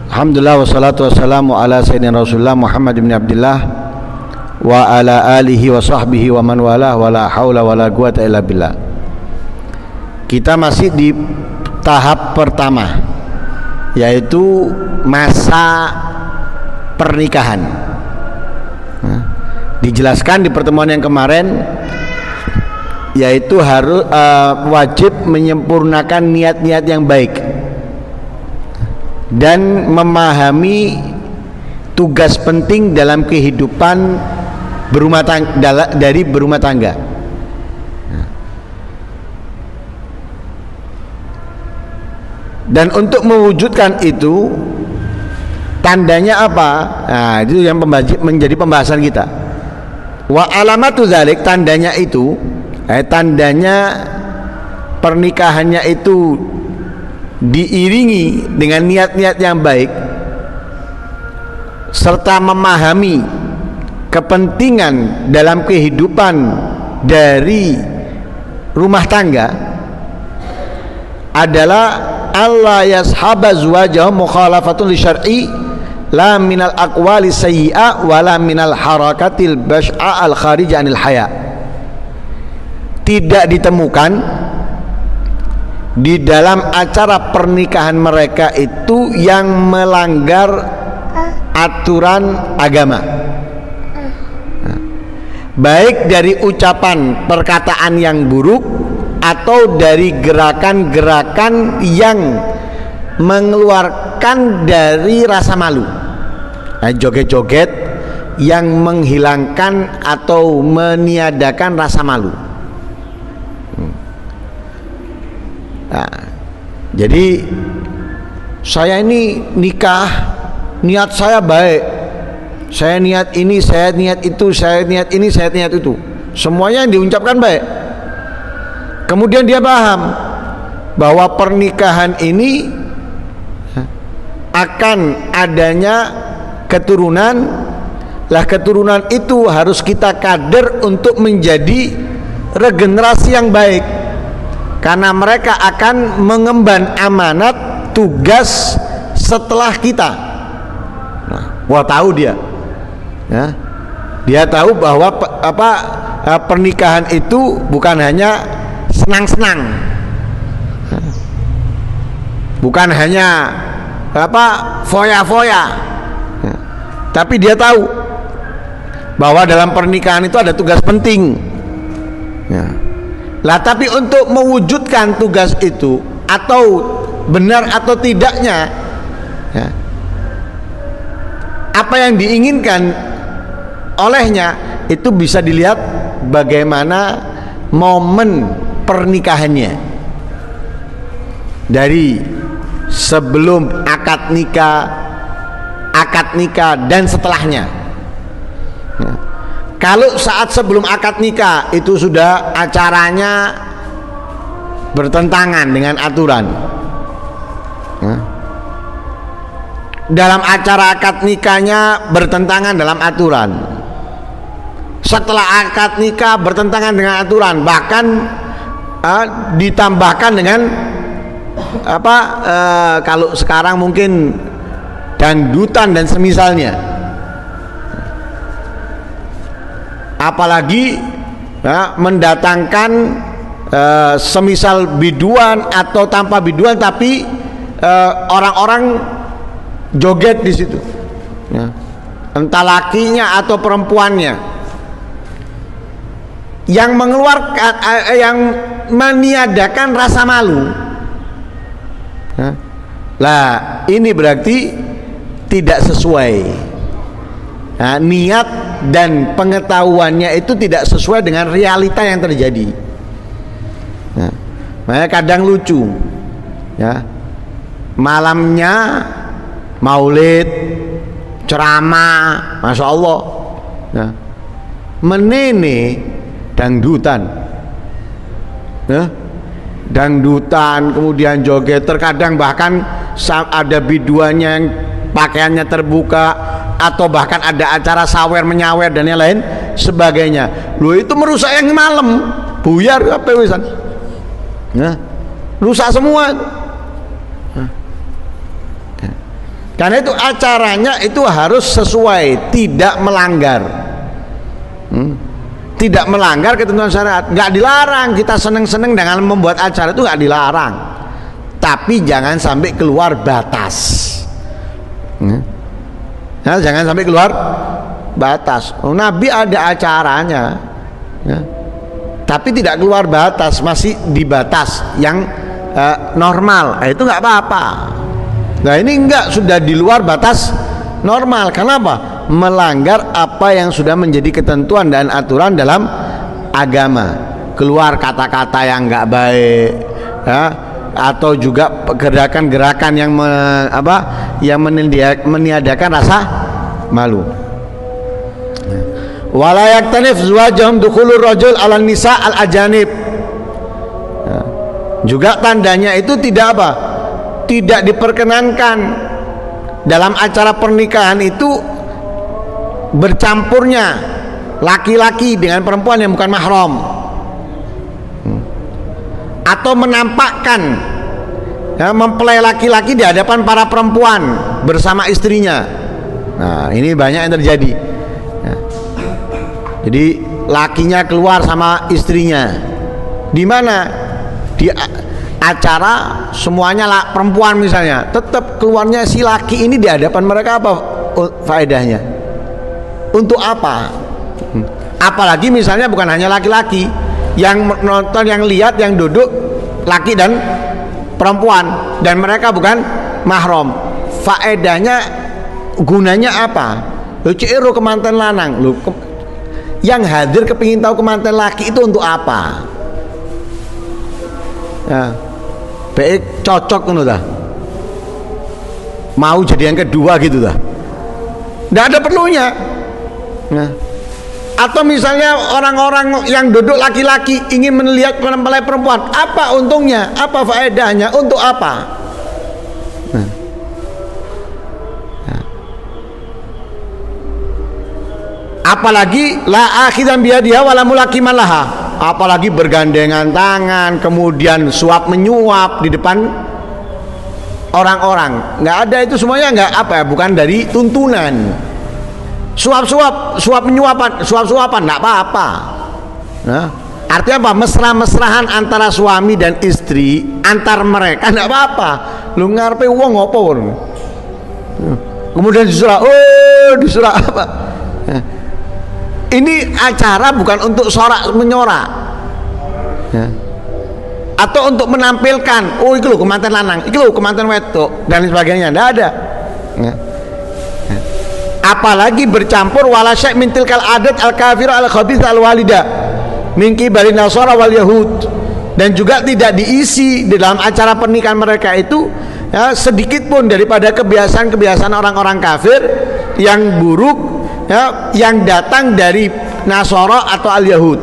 Alhamdulillah wassalatu wassalamu ala sayyidina Rasulullah Muhammad bin Abdullah wa ala alihi wa sahbihi wa man wala wa la haula wa la quwata illa billah. Kita masih di tahap pertama, yaitu masa pernikahan. Dijelaskan di pertemuan yang kemarin, yaitu harus wajib menyempurnakan niat-niat yang baik dan memahami tugas penting dalam kehidupan berumah tangga, dari berumah tangga. Dan untuk mewujudkan itu, tandanya apa? Nah, itu yang menjadi pembahasan kita. Wa alamatu dzalik, tandanya itu, tandanya pernikahannya itu diiringi dengan niat-niat yang baik serta memahami kepentingan dalam kehidupan dari rumah tangga adalah Allah yashaba zuwajahu mukhalafatun li syar'i la minal aqwali sayyi'a wala minal harakatil bas'a al kharij anil haya. Tidak ditemukan di dalam acara pernikahan mereka itu yang melanggar aturan agama, baik dari ucapan perkataan yang buruk atau dari gerakan-gerakan yang mengeluarkan dari rasa malu. Joget-joget yang menghilangkan atau meniadakan rasa malu. Jadi saya ini nikah, niat saya baik, saya niat ini, saya niat itu, saya niat ini, saya niat itu, semuanya yang diucapkan baik. Kemudian dia paham bahwa pernikahan ini akan adanya keturunan, lah keturunan itu harus kita kader untuk menjadi regenerasi yang baik, karena mereka akan mengemban amanat tugas setelah kita. Wah, tahu dia, ya, dia tahu bahwa pernikahan itu bukan hanya senang-senang, bukan hanya foya-foya, tapi dia tahu bahwa dalam pernikahan itu ada tugas penting. Lah, tapi untuk mewujudkan tugas itu, atau benar atau tidaknya, ya, apa yang diinginkan olehnya itu bisa dilihat bagaimana momen pernikahannya, dari sebelum akad nikah dan setelahnya. Ya. Kalau saat sebelum akad nikah itu sudah acaranya bertentangan dengan aturan, ya, dalam acara akad nikahnya bertentangan dalam aturan, setelah akad nikah bertentangan dengan aturan, bahkan ditambahkan dengan kalau sekarang mungkin dangdutan dan semisalnya, apalagi ya, mendatangkan semisal biduan atau tanpa biduan, tapi orang-orang joget di situ, ya, entah lakinya atau perempuannya, yang mengeluarkan, yang meniadakan rasa malu. Ya. Lah, ini berarti tidak sesuai. Nah, niat dan pengetahuannya itu tidak sesuai dengan realita yang terjadi. Nah, makanya kadang lucu, ya, malamnya maulid, ceramah, masya Allah, ya, menene dangdutan, ya, dangdutan, kemudian joget, terkadang bahkan ada biduannya yang pakaiannya terbuka, atau bahkan ada acara sawer menyawer dan yang lain sebagainya. Loh, itu merusak yang malam, buyar apa wisan, nah, rusak semua. Karena itu acaranya itu harus sesuai, tidak melanggar. Tidak melanggar ketentuan syariat. Nggak dilarang, kita seneng-seneng dengan membuat acara itu nggak dilarang, tapi jangan sampai keluar batas. Nah, jangan sampai keluar batas. Nabi ada acaranya, ya, tapi tidak keluar batas, masih di batas yang normal. Itu nggak apa-apa. Nah ini enggak, sudah di luar batas normal. Kenapa? Melanggar apa yang sudah menjadi ketentuan dan aturan dalam agama. Keluar kata-kata yang enggak baik, ya, atau juga gerakan-gerakan yang meniadakan rasa malu. Wala yaktanif zuwajahum dukhulur rajul ala nisa al ajanib. Juga tandanya itu tidak apa? Tidak diperkenankan dalam acara pernikahan itu bercampurnya laki-laki dengan perempuan yang bukan mahram, atau menampakkan, ya, mempelai laki-laki di hadapan para perempuan bersama istrinya. Nah ini banyak yang terjadi, ya. Jadi lakinya keluar sama istrinya. Di mana? Di acara semuanya perempuan misalnya, tetap keluarnya si laki ini di hadapan mereka. Apa faedahnya? Untuk apa? Apalagi misalnya bukan hanya laki-laki yang nonton, yang lihat, yang duduk laki dan perempuan, dan mereka bukan mahram. Faedahnya, gunanya apa? Lu ciro kemanten lanang, lu yang hadir kepingin tahu kemanten laki itu untuk apa? Ya, baik cocok ngono dah, mau jadi yang kedua gitu dah, nggak ada perlunya. Nah, atau misalnya orang-orang yang duduk laki-laki ingin melihat mempelai perempuan, apa untungnya, apa faedahnya, untuk apa? Nah. Nah. Apalagi la akhidan biadiha wala mulakiman laha, apalagi bergandengan tangan, kemudian suap menyuap di depan orang-orang. Nggak ada itu semuanya, nggak apa ya, bukan dari tuntunan. Suap menyuapan nggak apa-apa. Nah, artinya apa? Mesra-mesrahan antara suami dan istri, antar mereka nggak apa-apa. Lu ngarepe wong apa pun. Kemudian disurah apa? Nah, ini acara bukan untuk sorak menyorak, ya, atau untuk menampilkan, oh itu loh kemanten lanang, itu loh kemanten wedok dan sebagainya. Nggak ada, ya. Apalagi bercampur wala syai' min tilkal adat al kafir al khabith al walida min qibali nasara wal yahud, dan juga tidak diisi di dalam acara pernikahan mereka itu, ya, sedikit pun daripada kebiasaan-kebiasaan orang-orang kafir yang buruk, ya, yang datang dari Nasara atau al Yahud.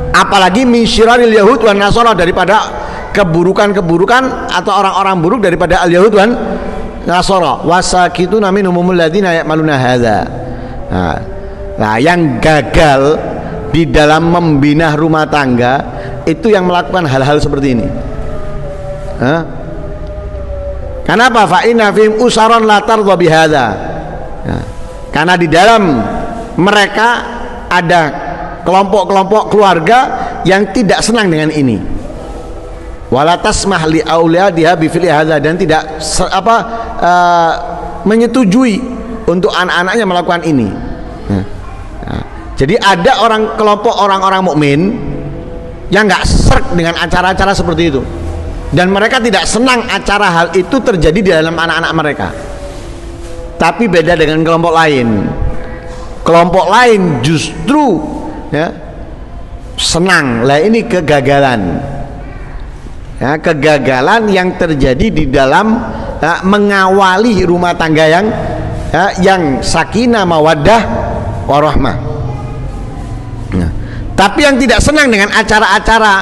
Apalagi min syiraril Yahud wan Nasara, daripada keburukan-keburukan atau orang-orang buruk daripada al Yahud wan Nasara. Wasakituna minhum alladzina ya'maluna hadza. Nah, yang gagal di dalam membina rumah tangga itu yang melakukan hal-hal seperti ini. Kenapa? Fa inna fihim usaron la tardha bihadza. Karena di dalam mereka ada kelompok-kelompok keluarga yang tidak senang dengan ini. Wala tasmah li auladiha bi fi'li hadza, dan tidak menyetujui untuk anak-anaknya melakukan ini. Jadi ada kelompok orang-orang mukmin yang nggak serk dengan acara-acara seperti itu, dan mereka tidak senang acara hal itu terjadi di dalam anak-anak mereka. Tapi beda dengan kelompok lain. Kelompok lain justru, ya, senang. Lah ini kegagalan, ya, kegagalan yang terjadi di dalam, ya, mengawali rumah tangga yang sakinah mawaddah warahmah. Nah, tapi yang tidak senang dengan acara-acara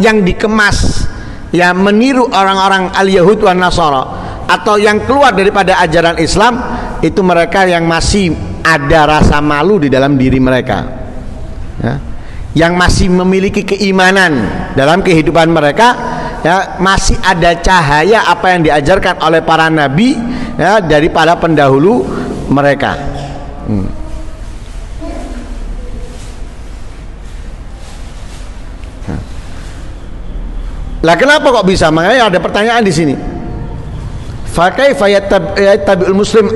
yang dikemas, ya, meniru orang-orang al-Yahud wan Nasara, atau yang keluar daripada ajaran Islam, itu mereka yang masih ada rasa malu di dalam diri mereka, ya, yang masih memiliki keimanan dalam kehidupan mereka, ya masih ada cahaya apa yang diajarkan oleh para nabi ya daripada pendahulu mereka. Lah kenapa kok bisa? Makanya ada pertanyaan di sini. Fa kaifa yattabi'ul muslim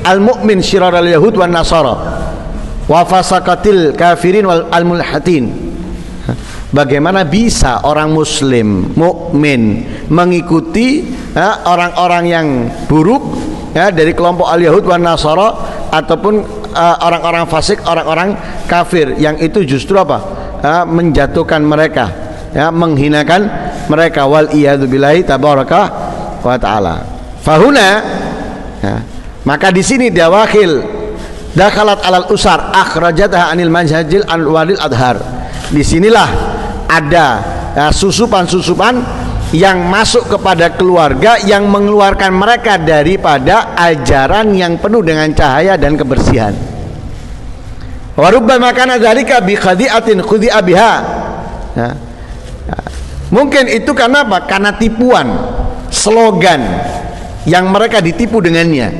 al-mu'min syiraral yahud wan nasara wa fasaqatil kafirin wal mulhadin. Bagaimana bisa orang muslim mukmin mengikuti orang-orang yang buruk ya dari kelompok al-yahud wan nasara ataupun orang-orang fasik, orang-orang kafir yang itu justru apa? Menjatuhkan mereka, ya, menghinakan mereka, wal iyadu billahi tabaraka wa taala. Fahuna ya, maka di sini dia wakil dakhalat alal usar akhrajatha anil manhajil walil adhar. Disinilah ada susupan-susupan yang masuk kepada keluarga yang mengeluarkan mereka daripada ajaran yang penuh dengan cahaya dan kebersihan. Wa rubbama kana dzalika bi khadi'atin khudi'a biha. Mungkin itu karena apa? Karena tipuan, slogan yang mereka ditipu dengannya.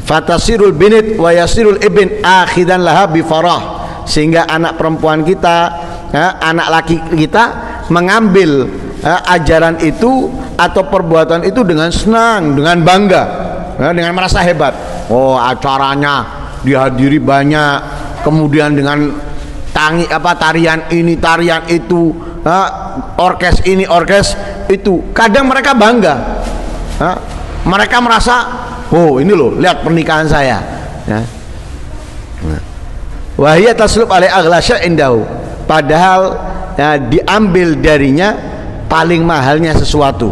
Fatasirul binit wa yasirul ibn akhidan laha bi farah, sehingga anak perempuan kita, anak laki kita mengambil ajaran itu atau perbuatan itu dengan senang, dengan bangga, dengan merasa hebat. Oh, acaranya dihadiri banyak, kemudian dengan tarian ini, tarian itu, orkes ini, orkes itu. Kadang mereka bangga, mereka merasa, oh ini loh, lihat pernikahan saya. Wahia taslub alai aghlasya indahu, padahal diambil darinya paling mahalnya sesuatu,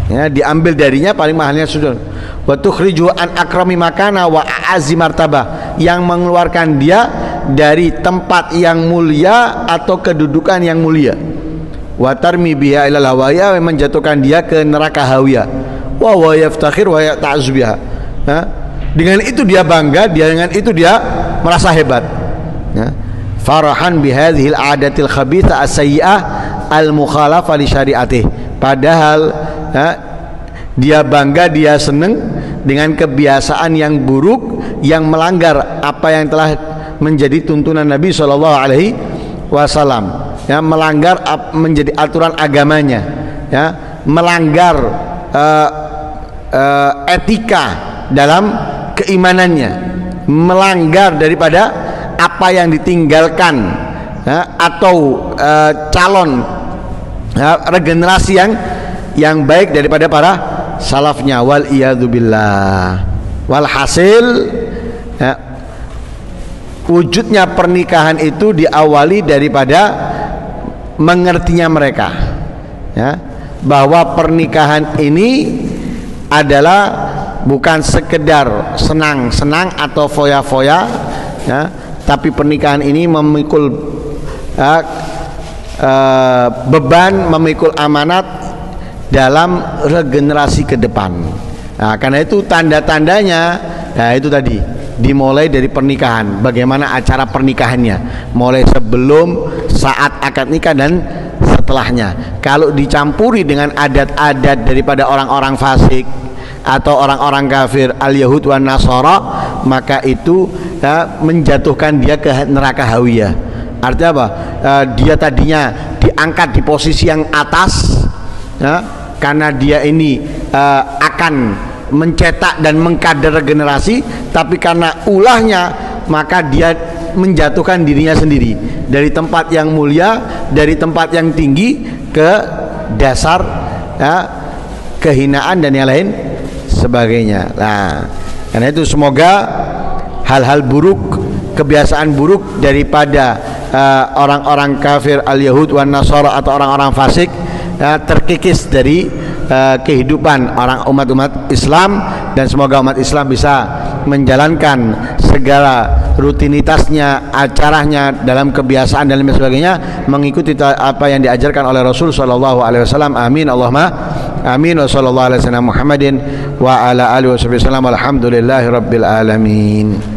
ya, diambil darinya paling mahalnya sesuatu. Wa tukhriju an akrami makana wa a'azzi martabah, yang mengeluarkan dia dari tempat yang mulia atau kedudukan yang mulia. Wa tarmi biha ilal hawaya, menjatuhkan dia ke neraka hawiyah. Wa huwa yaftakhir wa ya'ta'azzu biha. Dengan itu dia bangga, dengan itu dia merasa hebat. Farahan bihadhil adatil khabitha as-sayyi'ah al-mukhalafah li syari'atih. Padahal dia bangga, dia senang dengan kebiasaan yang buruk yang melanggar apa yang telah menjadi tuntunan Nabi sallallahu alaihi wasallam, ya, melanggar menjadi aturan agamanya, ya, melanggar etika dalam keimanannya, melanggar daripada apa yang ditinggalkan, ya, atau calon, ya, regenerasi yang baik daripada para salafnya. Wal iyadzubillah. Walhasil, ya, wujudnya pernikahan itu diawali daripada mengertinya mereka, ya, bahwa pernikahan ini adalah bukan sekedar senang-senang atau foya-foya, ya, tapi pernikahan ini memikul beban, memikul amanat dalam regenerasi ke depan. Nah, karena itu tanda-tandanya, nah itu tadi dimulai dari pernikahan. Bagaimana acara pernikahannya, mulai sebelum, saat akad nikah, dan setelahnya. Kalau dicampuri dengan adat-adat daripada orang-orang fasik atau orang-orang kafir al-yahud wan nasara, maka itu, ya, menjatuhkan dia ke neraka hawiyah. Artinya apa? Dia tadinya diangkat di posisi yang atas, ya, karena dia ini akan mencetak dan mengkader generasi, tapi karena ulahnya maka dia menjatuhkan dirinya sendiri dari tempat yang mulia, dari tempat yang tinggi ke dasar, ya, kehinaan dan yang lain sebagainya. Nah, karena itu semoga hal-hal buruk, kebiasaan buruk daripada orang-orang kafir al-yahud wan nasara atau orang-orang fasik terkikis dari kehidupan orang umat Islam, dan semoga umat Islam bisa menjalankan segala rutinitasnya, acaranya dalam kebiasaan dan lain sebagainya, mengikuti apa yang diajarkan oleh Rasul sallallahu alaihi wasallam. Amin Allahumma amin. Wa sallallahu alaihi wasallam Muhammadin wa ala alihi wasallam. Alhamdulillahirabbil alamin.